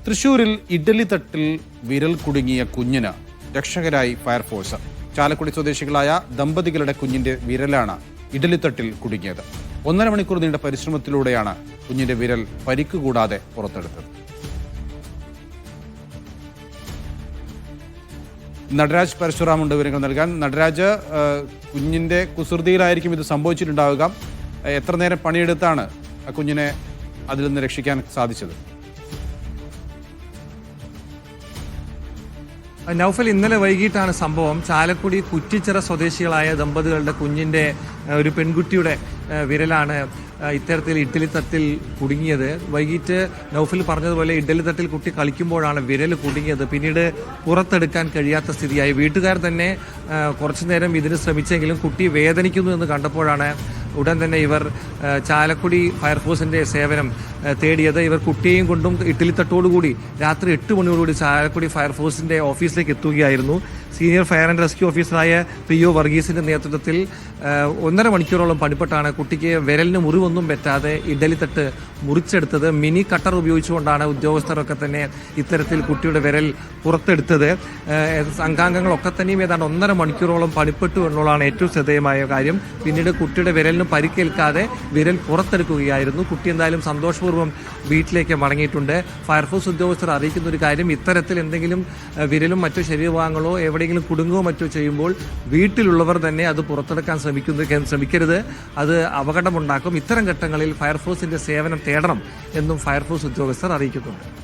തൃശൂരിൽ ഇഡ്ഡലി തട്ടിൽ വിരൽ കുടുങ്ങിയ കുഞ്ഞിന് രക്ഷകരായി ഫയർഫോഴ്സ്. ചാലക്കുടി സ്വദേശികളായ ദമ്പതികളുടെ കുഞ്ഞിന്റെ വിരലാണ് ഇഡ്ഡലിത്തട്ടിൽ കുടുങ്ങിയത്. 1.5 മണിക്കൂർ നീണ്ട പരിശ്രമത്തിലൂടെയാണ് കുഞ്ഞിന്റെ വിരൽ പരിക്ക് കൂടാതെ പുറത്തെടുത്തത്. നടരാജ് പരശുറാമുണ്ട് വിവരങ്ങൾ നൽകാൻ. നടരാജ്, കുഞ്ഞിന്റെ കുസൃതിയിലായിരിക്കും ഇത് സംഭവിച്ചിട്ടുണ്ടാവുക. എത്ര നേരം പണിയെടുത്താണ് ആ കുഞ്ഞിനെ അതിൽ നിന്ന് രക്ഷിക്കാൻ സാധിച്ചത്? നൗഫൽ, ഇന്നലെ വൈകിട്ടാണ് സംഭവം. ചാലക്കുടി കുറ്റിച്ചിറ സ്വദേശികളായ ദമ്പതികളുടെ കുഞ്ഞിന്റെ ഒരു പെൺകുട്ടിയുടെ വിരലാണ് ഇത്തരത്തിൽ ഇഡ്ഡലിത്തട്ടിൽ കുടുങ്ങിയത്. വൈകിട്ട് നൗഫൽ പറഞ്ഞതുപോലെ ഇഡ്ഡലിത്തട്ടിൽ കുട്ടി കളിക്കുമ്പോഴാണ് വിരൽ കുടുങ്ങിയത്. പിന്നീട് പുറത്തെടുക്കാൻ കഴിയാത്ത സ്ഥിതിയായി. വീട്ടുകാർ തന്നെ കുറച്ചു നേരം ഇതിന് ശ്രമിച്ചെങ്കിലും കുട്ടി വേദനിക്കുന്നു എന്ന് കണ്ടപ്പോഴാണ് ഉടൻ തന്നെ ഇവർ ചാലക്കുടി ഫയർഫോഴ്സിന്റെ സേവനം തേടിയത്. ഇവർ കുട്ടിയെയും കൊണ്ടും ഇഡ്ഡലിത്തട്ടോടുകൂടി രാത്രി 8 മണിയോടുകൂടി ചാലക്കുടി ഫയർഫോഴ്സിന്റെ ഓഫീസിലേക്ക് എത്തുകയായിരുന്നു. സീനിയർ ഫയർ ആൻഡ് റെസ്ക്യൂ ഓഫീസറായ PO വർഗീസിന്റെ നേതൃത്വത്തിൽ 1.5 മണിക്കൂറോളം പണിപ്പെട്ടാണ് കുട്ടിക്ക് വിരലിന് മുറിവൊന്നും പറ്റാതെ ഇഡ്ഡലിത്തട്ട് മുറിച്ചെടുത്തത്. മിനി കട്ടർ ഉപയോഗിച്ചുകൊണ്ടാണ് ഉദ്യോഗസ്ഥരൊക്കെ തന്നെ ഇത്തരത്തിൽ കുട്ടിയുടെ വിരൽ പുറത്തെടുത്തത്. അംഗാംഗങ്ങളൊക്കെ തന്നെയും ഏതാണ്ട് 1.5 മണിക്കൂറോളം പണിപ്പെട്ടു എന്നുള്ളതാണ് ഏറ്റവും ശ്രദ്ധേയമായ കാര്യം. പിന്നീട് കുട്ടിയുടെ വിരലിന് പരിക്കേൽക്കാതെ വിരൽ പുറത്തെടുക്കുകയായിരുന്നു. കുട്ടി എന്തായാലും സന്തോഷപൂർവ്വം വീട്ടിലേക്ക് മടങ്ങിയിട്ടുണ്ട്. ഫയർഫോഴ്സ് ഉദ്യോഗസ്ഥർ അറിയിക്കുന്ന ഒരു കാര്യം, ഇത്തരത്തിൽ എന്തെങ്കിലും വിരലും മറ്റു ശരീരഭാഗങ്ങളോ എവിടെയെങ്കിലും കുടുങ്ങുകയോ മറ്റോ ചെയ്യുമ്പോൾ വീട്ടിലുള്ളവർ തന്നെ അത് പുറത്തെടുക്കാൻ ശ്രമിക്കരുത്. അത് അപകടമുണ്ടാക്കും. ഇത്തരം ഘട്ടങ്ങളിൽ ഫയർഫോഴ്സിന്റെ സേവനം തേടണം എന്നും ഫയർഫോഴ്സ് ഉദ്യോഗസ്ഥർ അറിയിക്കുന്നുണ്ട്.